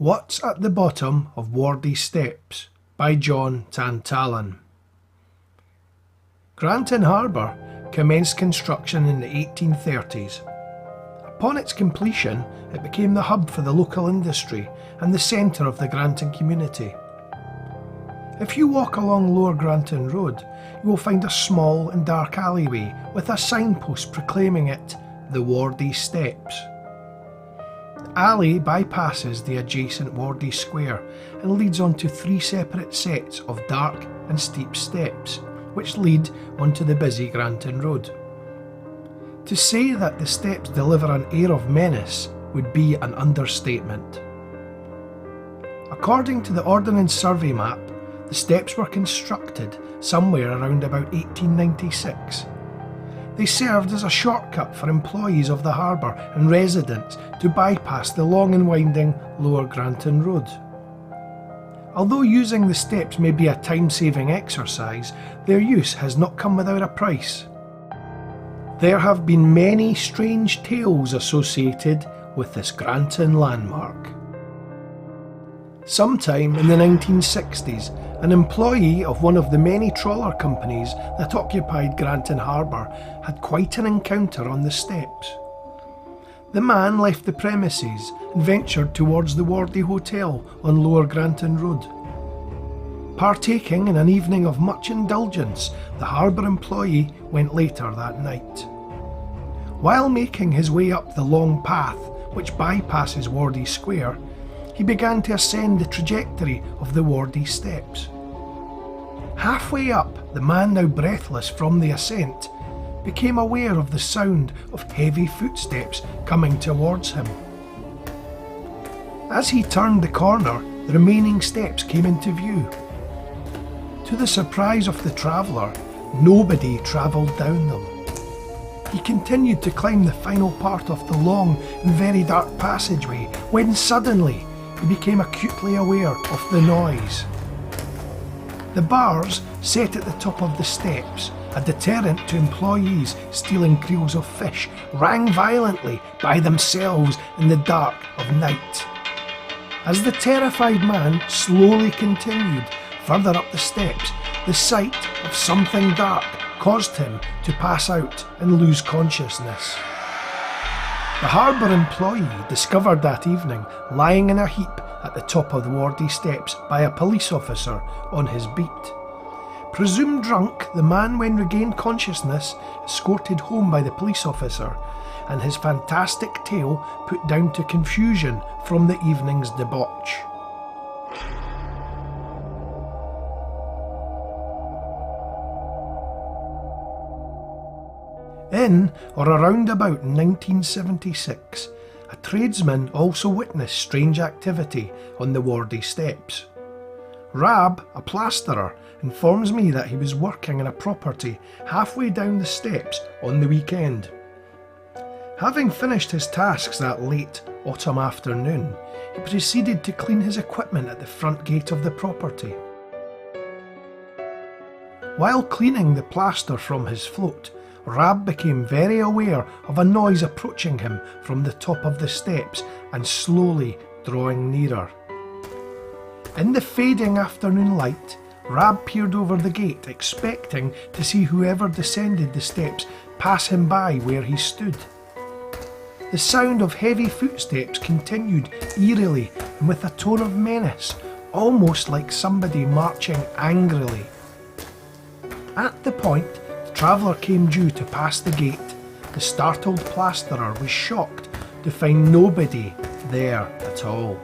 What's at the Bottom of Wardie Steps by John Tantalon. Granton Harbour commenced construction in the 1830s. Upon its completion, it became the hub for the local industry and the centre of the Granton community. If you walk along Lower Granton Road, you will find a small and dark alleyway with a signpost proclaiming it the Wardie Steps. The alley bypasses the adjacent Wardie Square and leads onto three separate sets of dark and steep steps, which lead onto the busy Granton Road. To say that the steps deliver an air of menace would be an understatement. According to the Ordnance Survey map, the steps were constructed somewhere around about 1896. They served as a shortcut for employees of the harbour and residents to bypass the long and winding Lower Granton Road. Although using the steps may be a time-saving exercise, their use has not come without a price. There have been many strange tales associated with this Granton landmark. Sometime in the 1960s, an employee of one of the many trawler companies that occupied Granton Harbour had quite an encounter on the steps. The man left the premises and ventured towards the Wardie Hotel on Lower Granton Road. Partaking in an evening of much indulgence, the harbour employee went later that night. While making his way up the long path which bypasses Wardie Square, he began to ascend the trajectory of the Wardie Steps. Halfway up, the man, now breathless from the ascent, became aware of the sound of heavy footsteps coming towards him. As he turned the corner, the remaining steps came into view. To the surprise of the traveller, nobody travelled down them. He continued to climb the final part of the long and very dark passageway when suddenly he became acutely aware of the noise. The bars set at the top of the steps, a deterrent to employees stealing creels of fish, rang violently by themselves in the dark of night. As the terrified man slowly continued further up the steps, the sight of something dark caused him to pass out and lose consciousness. The harbour employee discovered that evening lying in a heap at the top of the Wardie Steps by a police officer on his beat. Presumed drunk, the man, when regained consciousness, escorted home by the police officer, and his fantastic tale put down to confusion from the evening's debauch. In or around about 1976, a tradesman also witnessed strange activity on the Wardie Steps. Rab, a plasterer, informs me that he was working in a property halfway down the steps on the weekend. Having finished his tasks that late autumn afternoon, he proceeded to clean his equipment at the front gate of the property. While cleaning the plaster from his float, Rab became very aware of a noise approaching him from the top of the steps and slowly drawing nearer. In the fading afternoon light, Rab peered over the gate, expecting to see whoever descended the steps pass him by where he stood. The sound of heavy footsteps continued eerily and with a tone of menace, almost like somebody marching angrily. At the point the traveller came due to pass the gate, the startled plasterer was shocked to find nobody there at all.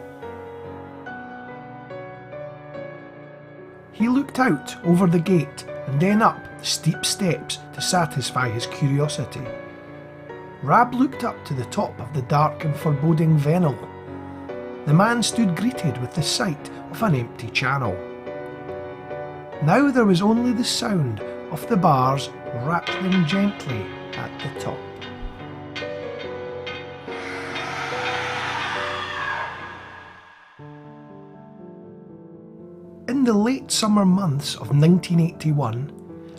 He looked out over the gate and then up the steep steps to satisfy his curiosity. Rab looked up to the top of the dark and foreboding venal. The man stood greeted with the sight of an empty channel. Now there was only the sound of the bars rattling gently at the top. In the late summer months of 1981,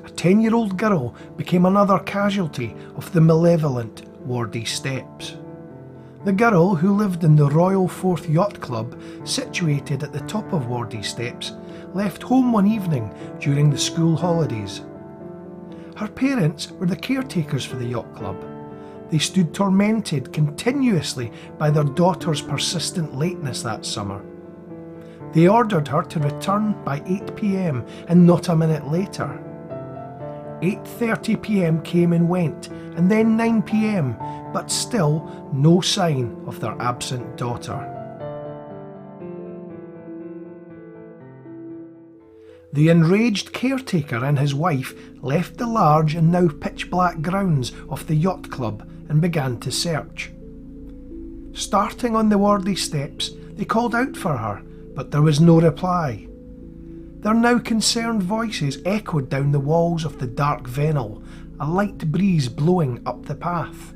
a 10-year-old girl became another casualty of the malevolent Wardie Steps. The girl, who lived in the Royal Forth Yacht Club, situated at the top of Wardie Steps, left home one evening during the school holidays. Her parents were the caretakers for the yacht club. They stood tormented continuously by their daughter's persistent lateness that summer. They ordered her to return by 8 p.m. and not a minute later. 8:30 p.m. came and went, and then 9 p.m, but still no sign of their absent daughter. The enraged caretaker and his wife left the large and now pitch-black grounds of the yacht club and began to search. Starting on the Wardie Steps, they called out for her, but there was no reply. Their now concerned voices echoed down the walls of the dark venal, a light breeze blowing up the path.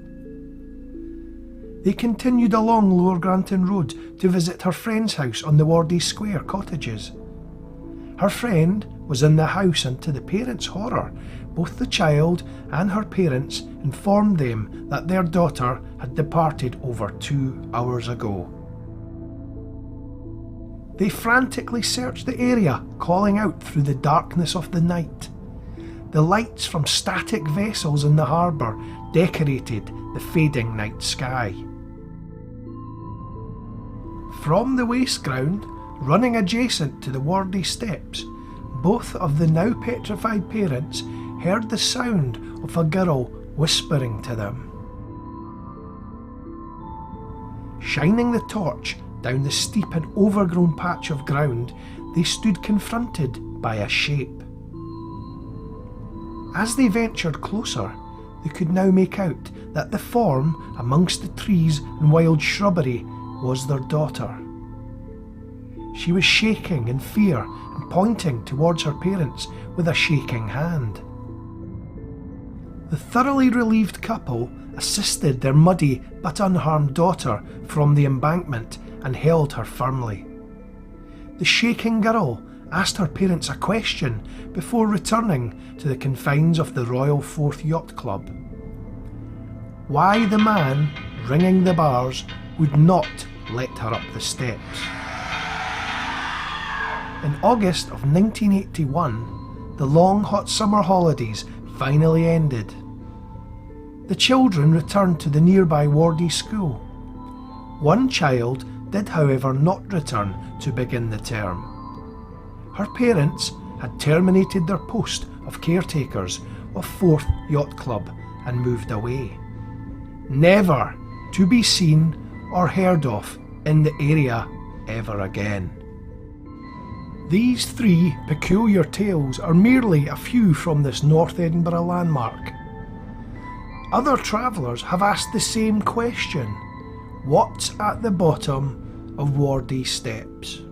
They continued along Lower Granton Road to visit her friend's house on the Wardie Square cottages. Her friend was in the house, and to the parents' horror, both the child and her parents informed them that their daughter had departed over 2 hours ago. They frantically searched the area, calling out through the darkness of the night. The lights from static vessels in the harbour decorated the fading night sky. From the waste ground, running adjacent to the Wardie Steps, both of the now petrified parents heard the sound of a girl whispering to them. Shining the torch down the steep and overgrown patch of ground, they stood confronted by a shape. As they ventured closer, they could now make out that the form amongst the trees and wild shrubbery was their daughter. She was shaking in fear and pointing towards her parents with a shaking hand. The thoroughly relieved couple assisted their muddy but unharmed daughter from the embankment and held her firmly. The shaking girl asked her parents a question before returning to the confines of the Royal Forth Yacht Club. Why the man ringing the bars would not let her up the steps. In August of 1981, the long hot summer holidays finally ended. The children returned to the nearby Wardie school. One child did, however, not return to begin the term. Her parents had terminated their post of caretakers of Forth Yacht Club and moved away, never to be seen or heard of in the area ever again. These 3 peculiar tales are merely a few from this North Edinburgh landmark. Other travellers have asked the same question: what's at the bottom of Wardie Steps?